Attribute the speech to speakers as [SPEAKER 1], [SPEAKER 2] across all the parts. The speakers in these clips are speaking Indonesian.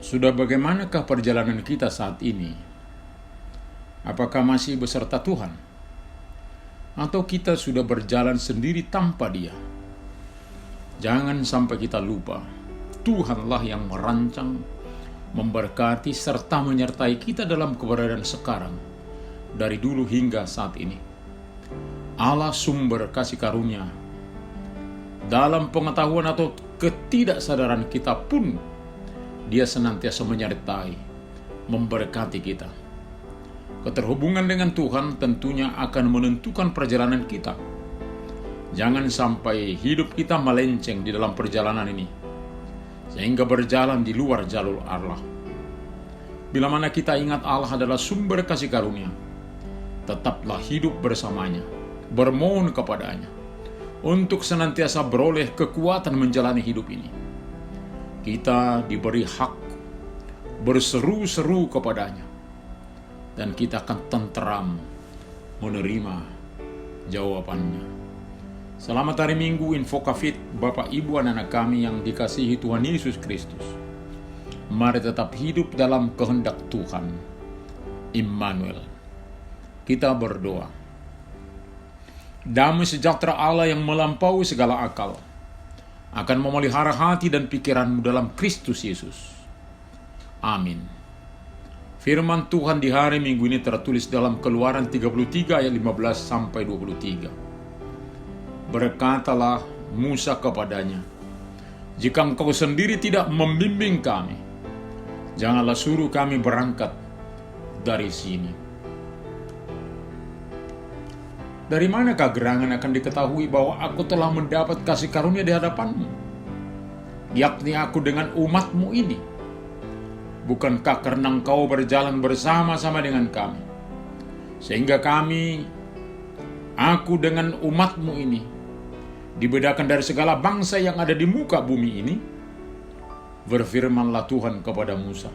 [SPEAKER 1] Sudah bagaimanakah perjalanan kita saat ini? Apakah masih beserta Tuhan? Atau kita sudah berjalan sendiri tanpa Dia? Jangan sampai kita lupa, Tuhanlah yang merancang, memberkati, serta menyertai kita dalam keberadaan sekarang, dari dulu hingga saat ini. Allah sumber kasih karunia. Dalam pengetahuan atau ketidaksadaran kita pun, Dia senantiasa menyertai, memberkati kita. Keterhubungan dengan Tuhan tentunya akan menentukan perjalanan kita. Jangan sampai hidup kita melenceng di dalam perjalanan ini, sehingga berjalan di luar jalur Allah. Bila mana kita ingat Allah adalah sumber kasih karunia, tetaplah hidup bersamanya, bermohon kepadanya, untuk senantiasa beroleh kekuatan menjalani hidup ini. Kita diberi hak berseru-seru kepadanya, dan kita akan tenteram menerima jawabannya. Selamat hari Minggu, Info Kafit, Bapak Ibu anak-anak kami yang dikasihi Tuhan Yesus Kristus. Mari tetap hidup dalam kehendak Tuhan, Immanuel. Kita berdoa. Damai sejahtera Allah yang melampaui segala akal akan memelihara hati dan pikiranmu dalam Kristus Yesus. Amin. Firman Tuhan di hari Minggu ini tertulis dalam Keluaran 33 ayat 15-23. Berkatalah Musa kepadanya, "Jika engkau sendiri tidak membimbing kami, janganlah suruh kami berangkat dari sini." Dari manakah gerangan akan diketahui bahwa aku telah mendapat kasih karunia di hadapanmu, yakni aku dengan umatmu ini? Bukankah karena engkau berjalan bersama-sama dengan kami, sehingga aku dengan umatmu ini, dibedakan dari segala bangsa yang ada di muka bumi ini? Berfirmanlah Tuhan kepada Musa,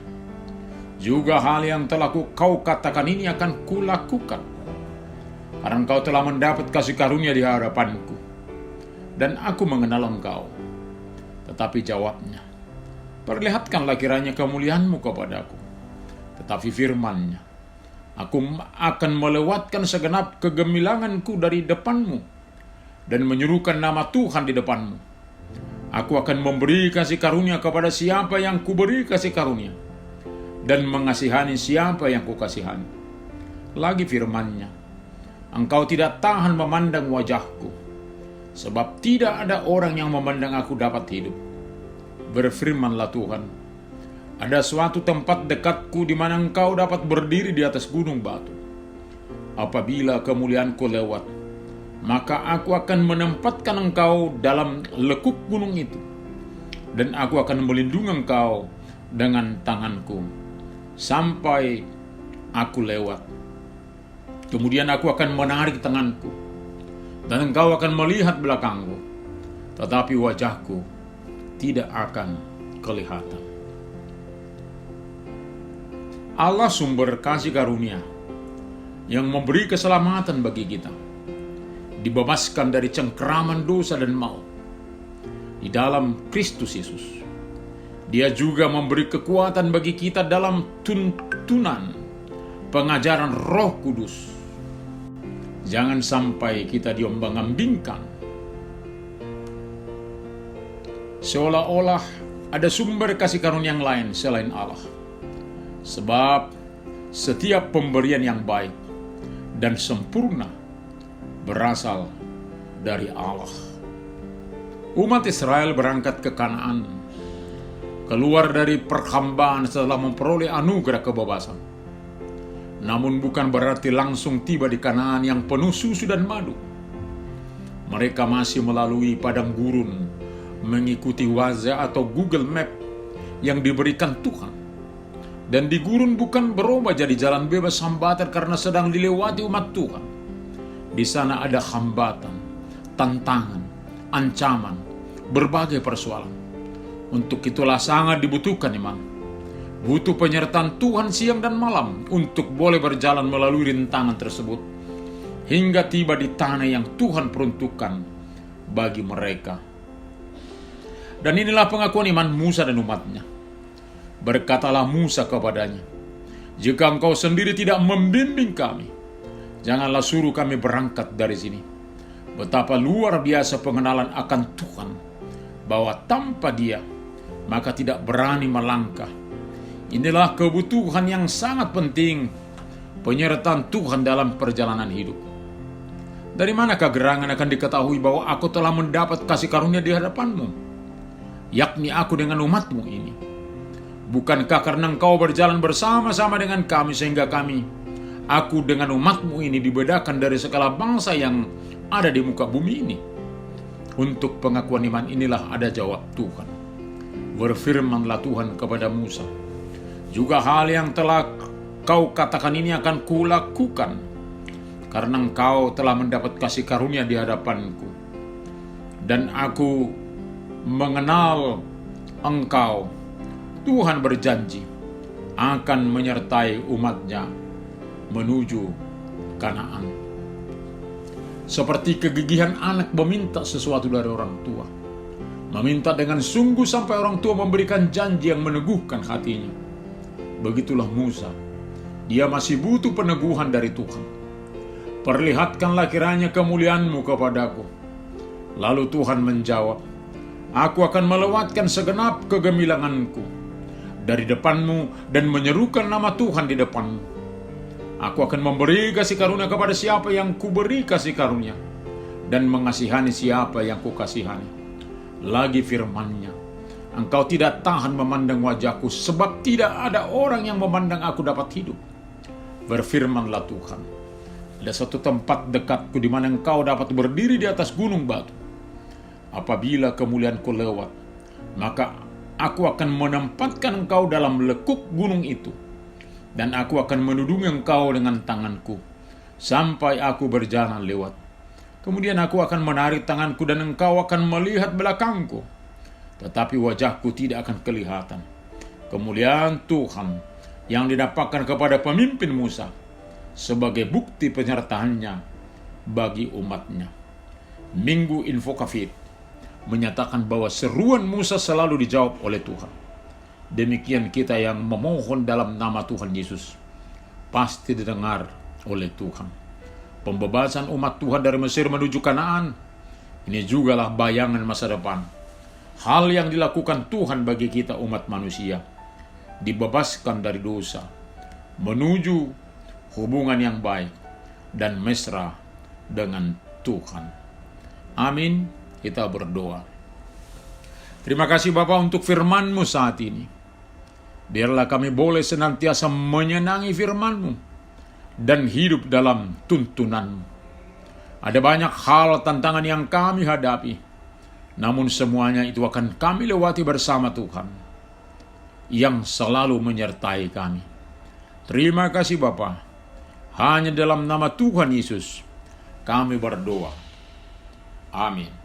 [SPEAKER 1] "Juga hal yang telah kau katakan ini akan kulakukan, karena engkau telah mendapat kasih karunia di hadapanku, dan aku mengenal engkau." Tetapi jawabnya, "Perlihatkanlah kiranya kemuliaanmu kepadaku." Tetapi firman-Nya, "Aku akan melewatkan segenap kegemilanganku dari depanmu, dan menyuruhkan nama Tuhan di depanmu. Aku akan memberi kasih karunia kepada siapa yang kuberi kasih karunia, dan mengasihani siapa yang kukasihani." Lagi firman-Nya, "Engkau tidak tahan memandang wajahku, sebab tidak ada orang yang memandang aku dapat hidup." Berfirmanlah Tuhan, "Ada suatu tempat dekatku di mana engkau dapat berdiri di atas gunung batu. Apabila kemuliaanku lewat, maka aku akan menempatkan engkau dalam lekuk gunung itu, dan aku akan melindungi engkau dengan tanganku sampai aku lewat. Kemudian aku akan menarik tanganku, dan engkau akan melihat belakangku, tetapi wajahku tidak akan kelihatan." Allah sumber kasih karunia yang memberi keselamatan bagi kita, dibebaskan dari cengkeraman dosa dan maut di dalam Kristus Yesus. Dia juga memberi kekuatan bagi kita dalam tuntunan pengajaran Roh Kudus. Jangan sampai kita diombang-ambingkan, seolah-olah ada sumber kasih karunia yang lain selain Allah. Sebab setiap pemberian yang baik dan sempurna berasal dari Allah. Umat Israel berangkat ke Kanaan, keluar dari perhambaan setelah memperoleh anugerah kebebasan. Namun bukan berarti langsung tiba di Kanaan yang penuh susu dan madu. Mereka masih melalui padang gurun, mengikuti Waze atau Google Map yang diberikan Tuhan. Dan di gurun bukan berubah jadi jalan bebas hambatan karena sedang dilewati umat Tuhan. Di sana ada hambatan, tantangan, ancaman, berbagai persoalan. Untuk itulah sangat dibutuhkan iman. Butuh penyertaan Tuhan siang dan malam untuk boleh berjalan melalui rintangan tersebut, hingga tiba di tanah yang Tuhan peruntukkan bagi mereka. Dan inilah pengakuan iman Musa dan umatnya. Berkatalah Musa kepadanya, "Jika engkau sendiri tidak membimbing kami, janganlah suruh kami berangkat dari sini." Betapa luar biasa pengenalan akan Tuhan, bahwa tanpa Dia maka tidak berani melangkah. Inilah kebutuhan yang sangat penting, penyertaan Tuhan dalam perjalanan hidup. Dari manakah gerangan akan diketahui bahwa aku telah mendapat kasih karunia di hadapanmu, yakni aku dengan umatmu ini? Bukankah karena engkau berjalan bersama-sama dengan kami sehingga aku dengan umatmu ini dibedakan dari segala bangsa yang ada di muka bumi ini? Untuk pengakuan iman inilah ada jawab Tuhan. Berfirmanlah Tuhan kepada Musa, "Juga hal yang telah kau katakan ini akan kulakukan, karena engkau telah mendapat kasih karunia di hadapanku, dan aku mengenal engkau." Tuhan berjanji akan menyertai umatnya menuju Kanaan. Seperti kegigihan anak meminta sesuatu dari orang tua, meminta dengan sungguh sampai orang tua memberikan janji yang meneguhkan hatinya. Begitulah Musa, dia masih butuh peneguhan dari Tuhan. "Perlihatkanlah kiranya kemuliaan-Mu kepadaku." Lalu Tuhan menjawab, "Aku akan melewatkan segenap kegemilanganku dari depanmu dan menyerukan nama Tuhan di depanmu. Aku akan memberi kasih karunia kepada siapa yang kuberi kasih karunia, dan mengasihani siapa yang kukasihani." Lagi firman-Nya, "Engkau tidak tahan memandang wajahku, sebab tidak ada orang yang memandang aku dapat hidup." Berfirmanlah Tuhan, "Ada satu tempat dekatku di mana engkau dapat berdiri di atas gunung batu. Apabila kemuliaanku lewat, maka aku akan menempatkan engkau dalam lekuk gunung itu, dan aku akan menudungi engkau dengan tanganku sampai aku berjalan lewat. Kemudian aku akan menarik tanganku dan engkau akan melihat belakangku, tetapi wajahku tidak akan kelihatan." Kemuliaan Tuhan yang didapatkan kepada pemimpin Musa sebagai bukti penyertaannya bagi umatnya. Minggu Info Kafid menyatakan bahwa seruan Musa selalu dijawab oleh Tuhan. Demikian kita yang memohon dalam nama Tuhan Yesus pasti didengar oleh Tuhan. Pembebasan umat Tuhan dari Mesir menuju Kanaan, ini jugalah bayangan masa depan. Hal yang dilakukan Tuhan bagi kita umat manusia, dibebaskan dari dosa, menuju hubungan yang baik dan mesra dengan Tuhan. Amin. Kita berdoa. Terima kasih Bapa untuk firman-Mu saat ini. Biarlah kami boleh senantiasa menyenangi firman-Mu dan hidup dalam tuntunan-Mu. Ada banyak hal tantangan yang kami hadapi, namun semuanya itu akan kami lewati bersama Tuhan yang selalu menyertai kami. Terima kasih Bapa. Hanya dalam nama Tuhan Yesus kami berdoa. Amin.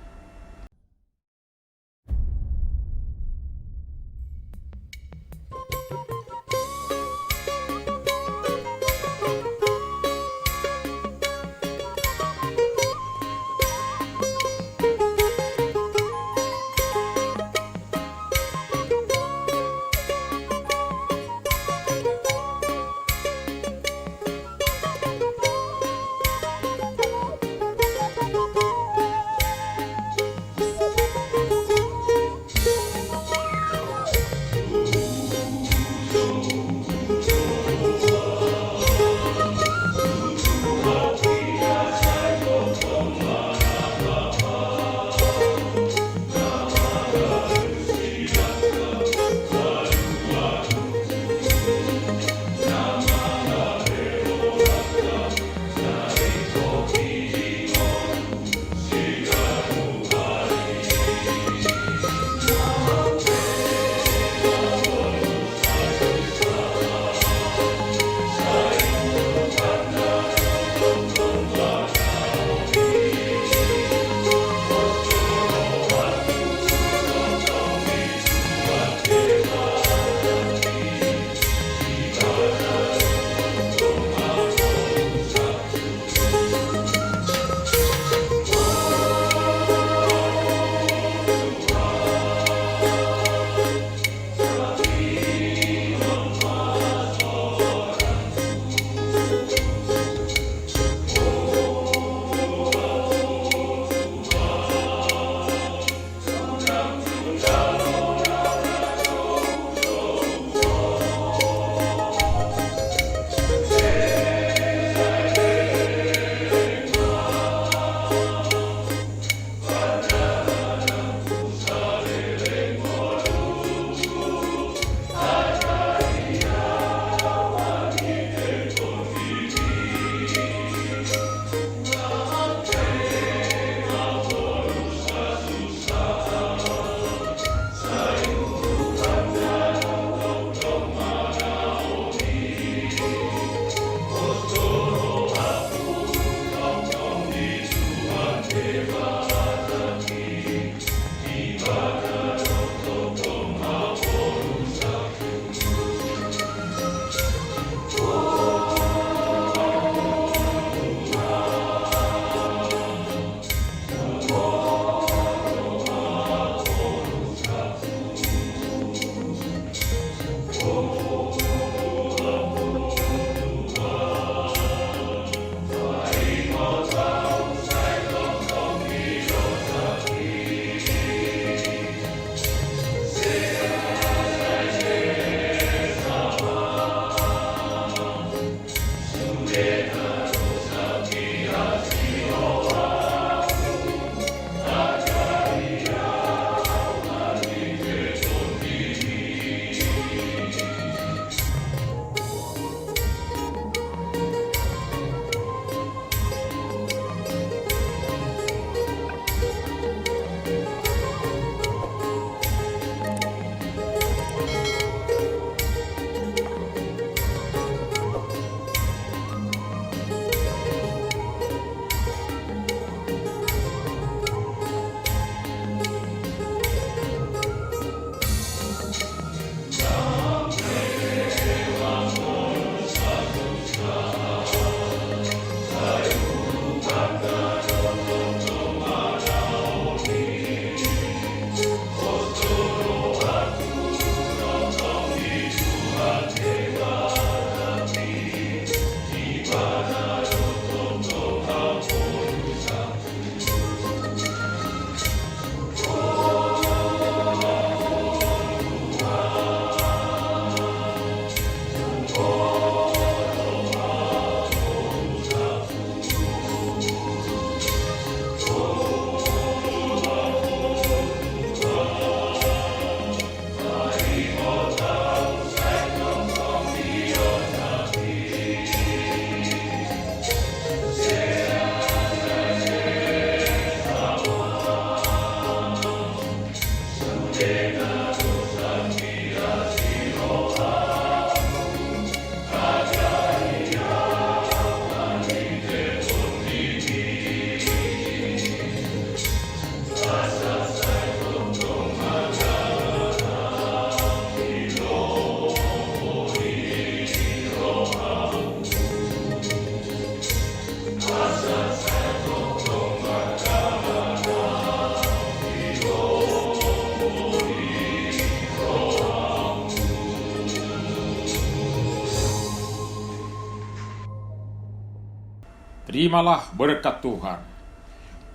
[SPEAKER 1] terimalah berkat Tuhan.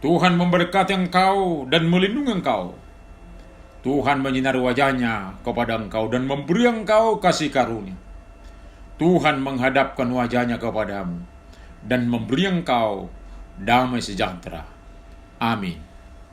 [SPEAKER 1] Tuhan memberkati engkau dan melindungi engkau. Tuhan menyinari wajahnya kepada engkau dan memberi engkau kasih karunia. Tuhan menghadapkan wajahnya kepadamu dan memberi engkau damai sejahtera. Amin.